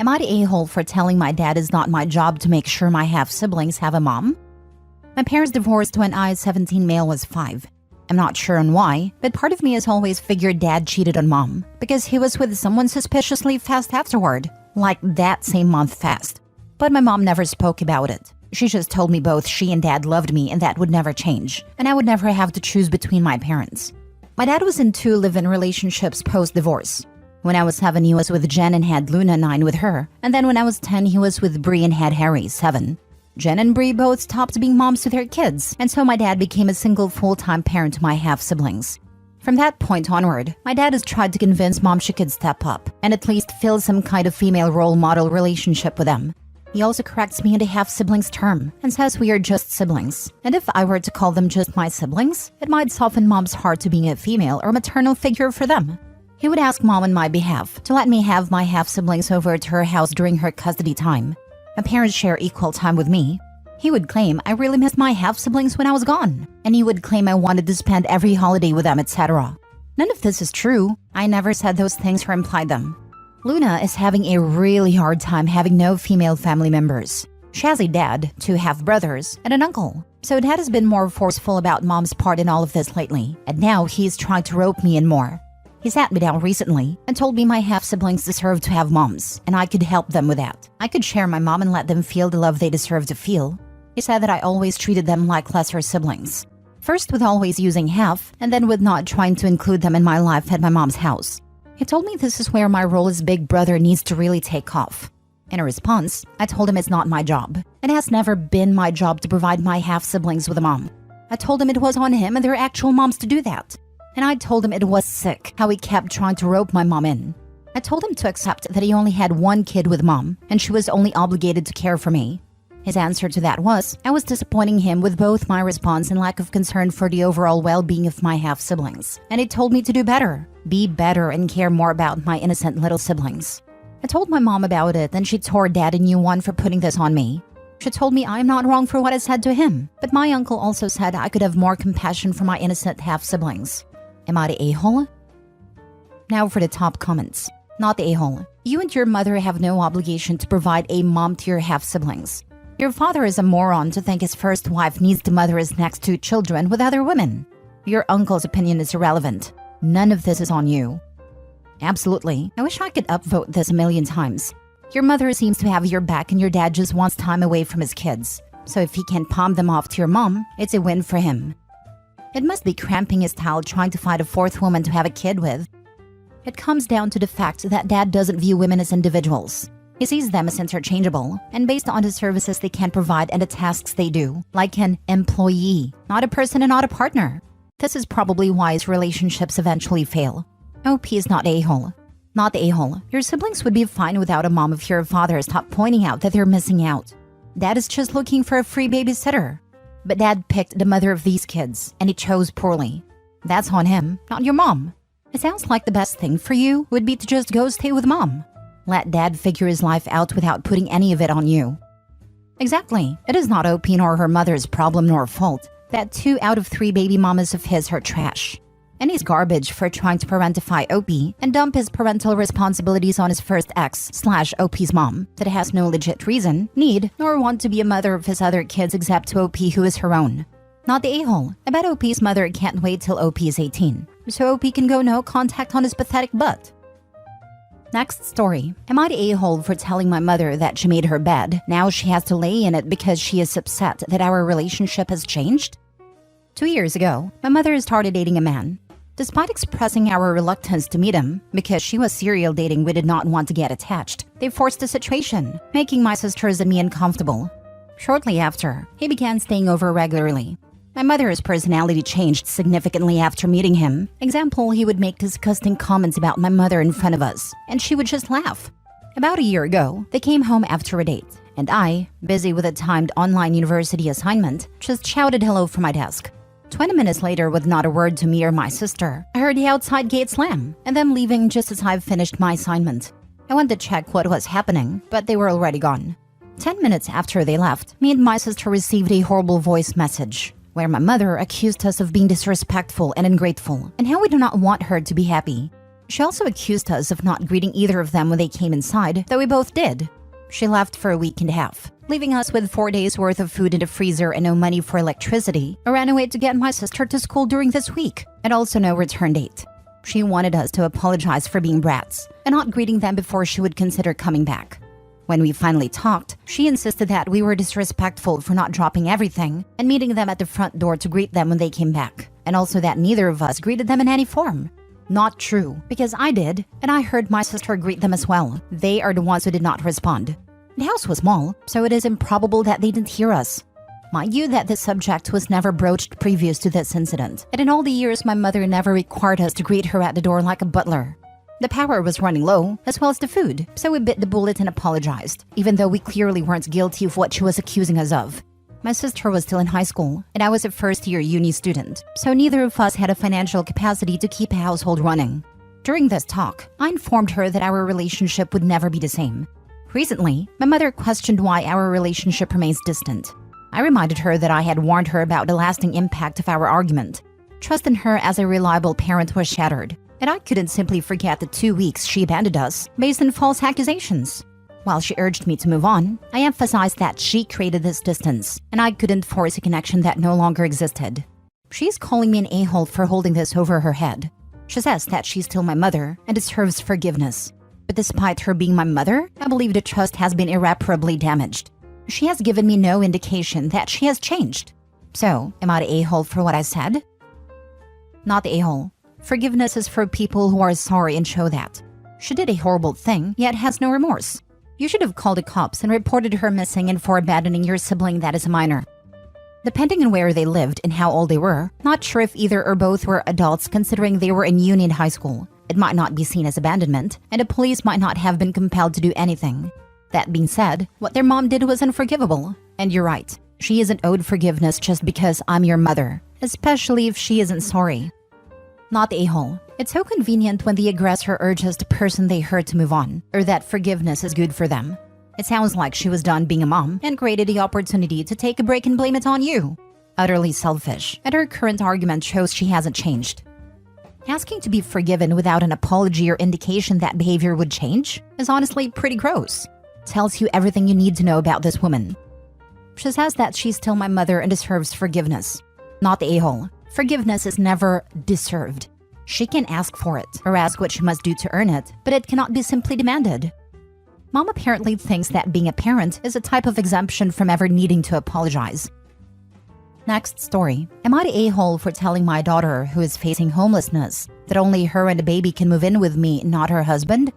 Am I the a-hole for telling my dad it's not my job to make sure my half-siblings have a mom? My parents divorced when I, 17, male, was 5. I'm not sure on why, but part of me has always figured dad cheated on mom because he was with someone suspiciously fast afterward, like that same month fast. But my mom never spoke about it. She just told me both she and dad loved me and that would never change, and I would never have to choose between my parents. My dad was in 2 live-in relationships post-divorce. When I was 7, he was with Jen and had Luna, 9, with her. And then when I was 10, he was with Bree and had Harry, 7. Jen and Bree both stopped being moms to their kids, and so my dad became a single full-time parent to my half-siblings. From that point onward, my dad has tried to convince mom she could step up and at least fill some kind of female role model relationship with them. He also corrects me in the half-siblings term and says we are just siblings. And if I were to call them just my siblings, it might soften mom's heart to being a female or maternal figure for them. He would ask mom on my behalf to let me have my half-siblings over to her house during her custody time. My parents share equal time with me. He would claim I really missed my half-siblings when I was gone, and he would claim I wanted to spend every holiday with them, etc. None of this is true. I never said those things or implied them. Luna is having a really hard time having no female family members. She has a dad, 2 half-brothers, and an uncle. So dad has been more forceful about mom's part in all of this lately, and now he's trying to rope me in more. He sat me down recently and told me my half-siblings deserve to have moms, and I could help them with that. I could share my mom and let them feel the love they deserve to feel. He said that I always treated them like lesser siblings. First with always using half, and then with not trying to include them in my life at my mom's house. He told me this is where my role as big brother needs to really take off. In a response, I told him it's not my job. It has never been my job to provide my half-siblings with a mom. I told him it was on him and their actual moms to do that. And I told him it was sick how he kept trying to rope my mom in. I told him to accept that he only had 1 kid with mom, and she was only obligated to care for me. His answer to that was, I was disappointing him with both my response and lack of concern for the overall well-being of my half-siblings. And he told me to do better, be better, and care more about my innocent little siblings. I told my mom about it, and she tore dad a new one for putting this on me. She told me I'm not wrong for what I said to him, but my uncle also said I could have more compassion for my innocent half-siblings. Am I the a-hole? Now for the top comments. Not the a-hole. You and your mother have no obligation to provide a mom to your half-siblings. Your father is a moron to think his first wife needs to mother his next 2 children with other women. Your uncle's opinion is irrelevant. None of this is on you. Absolutely. I wish I could upvote this a million times. Your mother seems to have your back and your dad just wants time away from his kids. So if he can palm them off to your mom, it's a win for him. It must be cramping his style trying to find a 4th woman to have a kid with. It comes down to the fact that dad doesn't view women as individuals. He sees them as interchangeable, and based on the services they can provide and the tasks they do, like an employee, not a person and not a partner. This is probably why his relationships eventually fail. OP is not a-hole. Not the a-hole. Your siblings would be fine without a mom if your father stopped pointing out that they're missing out. Dad is just looking for a free babysitter. But dad picked the mother of these kids, and he chose poorly. That's on him, not your mom. It sounds like the best thing for you would be to just go stay with mom. Let dad figure his life out without putting any of it on you. Exactly. It is not OP nor her mother's problem nor fault that 2 out of 3 baby mamas of his are trash. And he's garbage for trying to parentify OP and dump his parental responsibilities on his first ex/OP's mom that has no legit reason, need, nor want to be a mother of his other kids except to OP who is her own. Not the a-hole. I bet OP's mother can't wait till OP is 18, so OP can go no contact on his pathetic butt. Next story. Am I the a-hole for telling my mother that she made her bed? Now she has to lay in it because she is upset that our relationship has changed? 2 years ago, my mother started dating a man. Despite expressing our reluctance to meet him, because she was serial dating we did not want to get attached, they forced the situation, making my sisters and me uncomfortable. Shortly after, he began staying over regularly. My mother's personality changed significantly after meeting him. Example, he would make disgusting comments about my mother in front of us, and she would just laugh. About a year ago, they came home after a date, and I, busy with a timed online university assignment, just shouted hello from my desk. 20 minutes later, with not a word to me or my sister, I heard the outside gate slam, and them leaving just as I finished my assignment. I went to check what was happening, but they were already gone. 10 minutes after they left, me and my sister received a horrible voice message, where my mother accused us of being disrespectful and ungrateful, and how we do not want her to be happy. She also accused us of not greeting either of them when they came inside, though we both did. She left for a week and a half, leaving us with 4 days worth of food in the freezer and no money for electricity. I ran away to get my sister to school during this week, and also no return date. She wanted us to apologize for being brats and not greeting them before she would consider coming back. When we finally talked, she insisted that we were disrespectful for not dropping everything and meeting them at the front door to greet them when they came back, and also that neither of us greeted them in any form. Not true, because I did, and I heard my sister greet them as well. They are the ones who did not respond. The house was small, so it is improbable that they didn't hear us. Mind you that this subject was never broached previous to this incident, and in all the years my mother never required us to greet her at the door like a butler. The power was running low, as well as the food, so we bit the bullet and apologized, even though we clearly weren't guilty of what she was accusing us of. My sister was still in high school, and I was a first-year uni student, so neither of us had a financial capacity to keep a household running. During this talk, I informed her that our relationship would never be the same. Recently, my mother questioned why our relationship remains distant. I reminded her that I had warned her about the lasting impact of our argument. Trust in her as a reliable parent was shattered, and I couldn't simply forget the 2 weeks she abandoned us based on false accusations. While she urged me to move on, I emphasized that she created this distance, and I couldn't force a connection that no longer existed. She's calling me an a-hole for holding this over her head. She says that she's still my mother and deserves forgiveness. But despite her being my mother, I believe the trust has been irreparably damaged. She has given me no indication that she has changed. So, am I the a-hole for what I said? Not the a-hole. Forgiveness is for people who are sorry and show that. She did a horrible thing, yet has no remorse. You should have called the cops and reported her missing and for abandoning your sibling that is a minor. Depending on where they lived and how old they were, not sure if either or both were adults considering they were in Union High School. It might not be seen as abandonment, and the police might not have been compelled to do anything. That being said, what their mom did was unforgivable. And you're right, she isn't owed forgiveness just because I'm your mother, especially if she isn't sorry. Not the a-hole. It's so convenient when the aggressor urges the person they hurt to move on, or that forgiveness is good for them. It sounds like she was done being a mom and created the opportunity to take a break and blame it on you. Utterly selfish, and her current argument shows she hasn't changed. Asking to be forgiven without an apology or indication that behavior would change is honestly pretty gross. Tells you everything you need to know about this woman. She says that she's still my mother and deserves forgiveness. Not the a-hole. Forgiveness is never deserved. She can ask for it, or ask what she must do to earn it, but it cannot be simply demanded. Mom apparently thinks that being a parent is a type of exemption from ever needing to apologize. Next story. Am I the a-hole for telling my daughter, who is facing homelessness, that only her and the baby can move in with me, not her husband?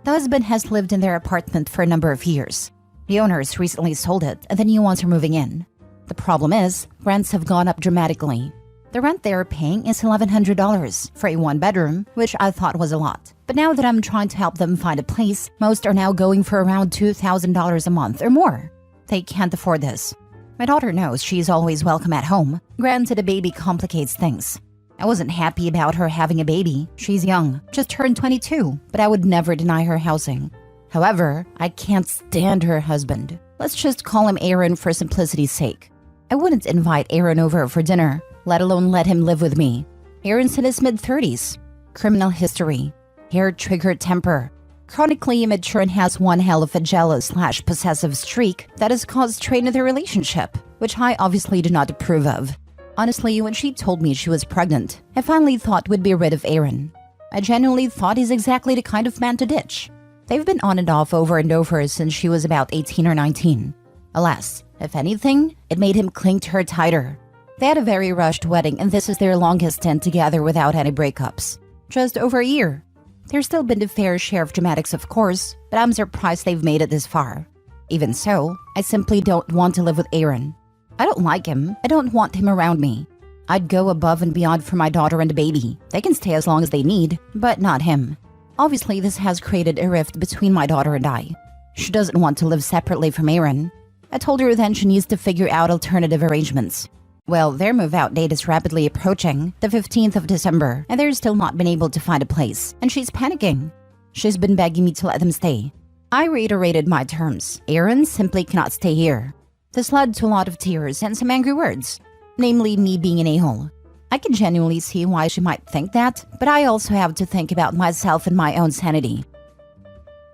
The husband has lived in their apartment for a number of years. The owners recently sold it, and the new ones are moving in. The problem is, rents have gone up dramatically. The rent they are paying is $1,100 for a one-bedroom, which I thought was a lot. But now that I'm trying to help them find a place, most are now going for around $2,000 a month or more. They can't afford this. My daughter knows she's always welcome at home. Granted, a baby complicates things. I wasn't happy about her having a baby. She's young, just turned 22, but I would never deny her housing. However, I can't stand her husband. Let's just call him Aaron for simplicity's sake. I wouldn't invite Aaron over for dinner, let alone let him live with me. Aaron's in his mid-30s. Criminal history. Hair-triggered temper. Chronically immature and has one hell of a jealous/possessive streak that has caused strain in their relationship, which I obviously do not approve of. Honestly, when she told me she was pregnant, I finally thought we'd be rid of Aaron. I genuinely thought he's exactly the kind of man to ditch. They've been on and off over and over since she was about 18 or 19. Alas, if anything, it made him cling to her tighter. They had a very rushed wedding, and this is their longest stint together without any breakups. Just over a year. There's still been a fair share of dramatics, of course, but I'm surprised they've made it this far. Even so, I simply don't want to live with Aaron. I don't like him. I don't want him around me. I'd go above and beyond for my daughter and the baby. They can stay as long as they need, but not him. Obviously, this has created a rift between my daughter and I. She doesn't want to live separately from Aaron. I told her then she needs to figure out alternative arrangements. Well, their move-out date is rapidly approaching, the 15th of December, and they're still not been able to find a place, and she's panicking. She's been begging me to let them stay. I reiterated my terms. Aaron simply cannot stay here. This led to a lot of tears and some angry words, namely me being an a-hole. I can genuinely see why she might think that, but I also have to think about myself and my own sanity.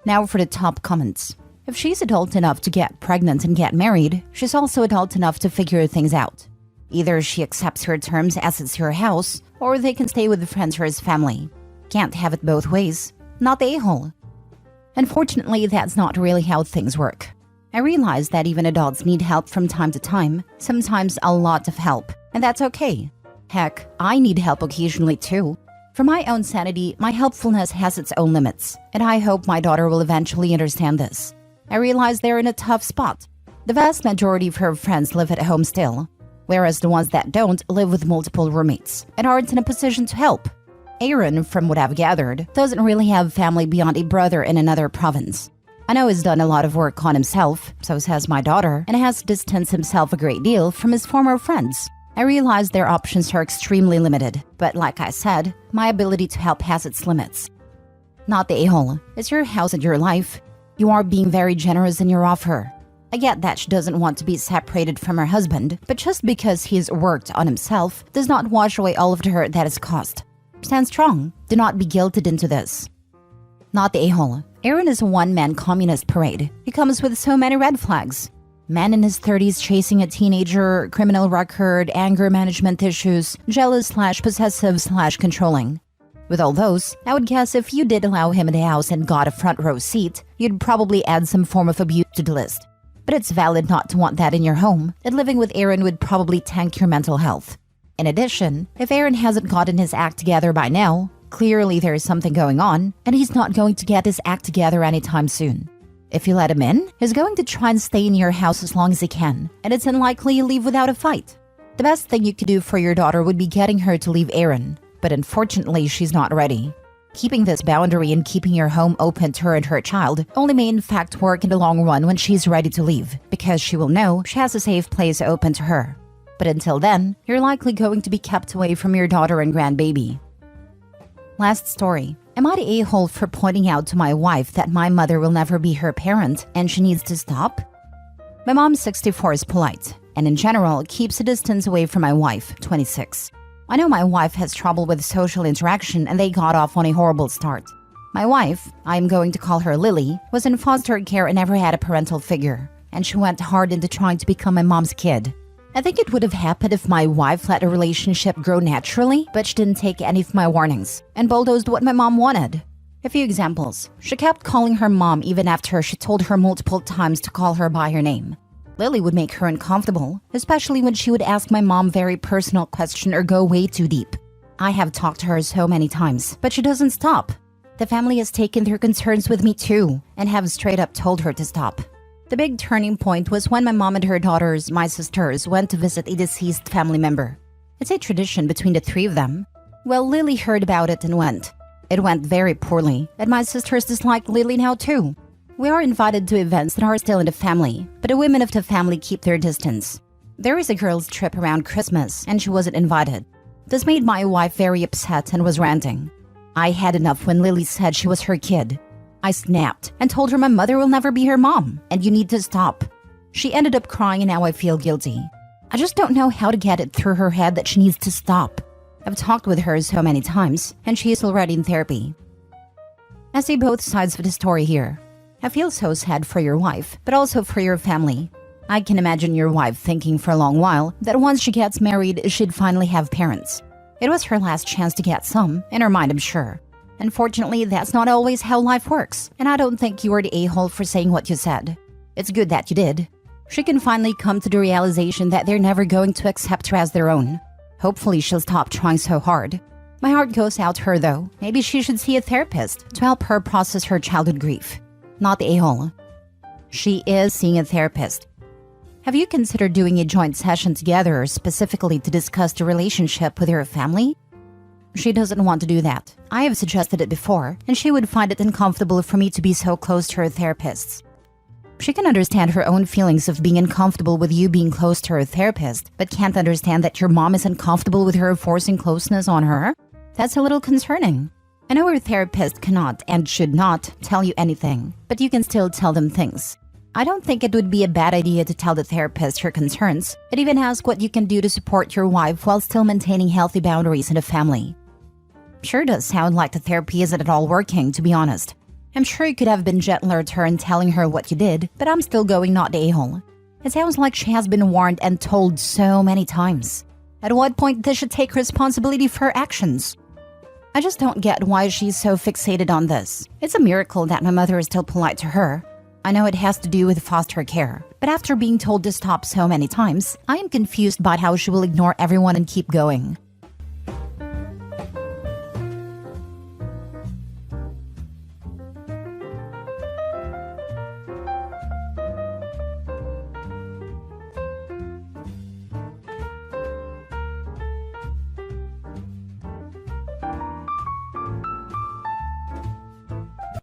Now for the top comments. If she's adult enough to get pregnant and get married, she's also adult enough to figure things out. Either she accepts her terms as it's her house, or they can stay with the friends or his family. Can't have it both ways. Not the a-hole. Unfortunately, that's not really how things work. I realize that even adults need help from time to time, sometimes a lot of help, and that's okay. Heck, I need help occasionally too. For my own sanity, my helpfulness has its own limits, and I hope my daughter will eventually understand this. I realize they're in a tough spot. The vast majority of her friends live at home still, whereas the ones that don't live with multiple roommates and aren't in a position to help. Aaron, from what I've gathered, doesn't really have family beyond a brother in another province. I know he's done a lot of work on himself, so says my daughter, and has distanced himself a great deal from his former friends. I realize their options are extremely limited, but like I said, my ability to help has its limits. Not the a-hole. It's your house and your life. You are being very generous in your offer. I get that she doesn't want to be separated from her husband, but just because he's worked on himself does not wash away all of the hurt that has caused. Stand strong. Do not be guilted into this. Not the a-hole. Aaron is a one-man communist parade. He comes with so many red flags. Man in his 30s chasing a teenager, criminal record, anger management issues, jealous/possessive/controlling. With all those, I would guess if you did allow him in the house and got a front row seat, you'd probably add some form of abuse to the list. But it's valid not to want that in your home, and living with Aaron would probably tank your mental health. In addition, if Aaron hasn't gotten his act together by now, clearly there is something going on, and he's not going to get his act together anytime soon. If you let him in, he's going to try and stay in your house as long as he can, and it's unlikely you'll leave without a fight. The best thing you could do for your daughter would be getting her to leave Aaron, but unfortunately she's not ready. Keeping this boundary and keeping your home open to her and her child only may in fact work in the long run when she's ready to leave, because she will know she has a safe place open to her. But until then, you're likely going to be kept away from your daughter and grandbaby. Last story. Am I the a-hole for pointing out to my wife that my mother will never be her parent and she needs to stop? My mom, 64, is polite, and in general keeps a distance away from my wife, 26. I know my wife has trouble with social interaction and they got off on a horrible start. My wife, I am going to call her Lily, was in foster care and never had a parental figure, and she went hard into trying to become my mom's kid. I think it would have happened if my wife let a relationship grow naturally, but she didn't take any of my warnings and bulldozed what my mom wanted. A few examples. She kept calling her mom even after she told her multiple times to call her by her name. Lily would make her uncomfortable, especially when she would ask my mom very personal questions or go way too deep. I have talked to her so many times, but she doesn't stop. The family has taken their concerns with me too, and have straight up told her to stop. The big turning point was when my mom and her daughters, my sisters, went to visit a deceased family member. It's a tradition between the three of them. Well, Lily heard about it and went. It went very poorly, and my sisters dislike Lily now too. We are invited to events that are still in the family, but the women of the family keep their distance. There is a girls' trip around Christmas, and she wasn't invited. This made my wife very upset and was ranting. I had enough when Lily said she was her kid. I snapped and told her my mother will never be her mom, and you need to stop. She ended up crying and now I feel guilty. I just don't know how to get it through her head that she needs to stop. I've talked with her so many times, and she is already in therapy. I see both sides of the story here. I feel so sad for your wife, but also for your family. I can imagine your wife thinking for a long while that once she gets married, she'd finally have parents. It was her last chance to get some, in her mind I'm sure. Unfortunately, that's not always how life works, and I don't think you were the a-hole for saying what you said. It's good that you did. She can finally come to the realization that they're never going to accept her as their own. Hopefully she'll stop trying so hard. My heart goes out to her though. Maybe she should see a therapist to help her process her childhood grief. Not the a-hole. She is seeing a therapist. Have you considered doing a joint session together specifically to discuss the relationship with your family? She doesn't want to do that. I have suggested it before, and she would find it uncomfortable for me to be so close to her therapists. She can understand her own feelings of being uncomfortable with you being close to her therapist, but can't understand that your mom is uncomfortable with her forcing closeness on her? That's a little concerning. I know her therapist cannot and should not tell you anything, but you can still tell them things. I don't think it would be a bad idea to tell the therapist your concerns, and even ask what you can do to support your wife while still maintaining healthy boundaries in the family. Sure does sound like the therapy isn't at all working, to be honest. I'm sure you could have been gentler to her in telling her what you did, but I'm still going not the a-hole. It sounds like she has been warned and told so many times. At what point does she take responsibility for her actions? I just don't get why she's so fixated on this. It's a miracle that my mother is still polite to her. I know it has to do with foster care, but after being told to stop so many times, I am confused about how she will ignore everyone and keep going.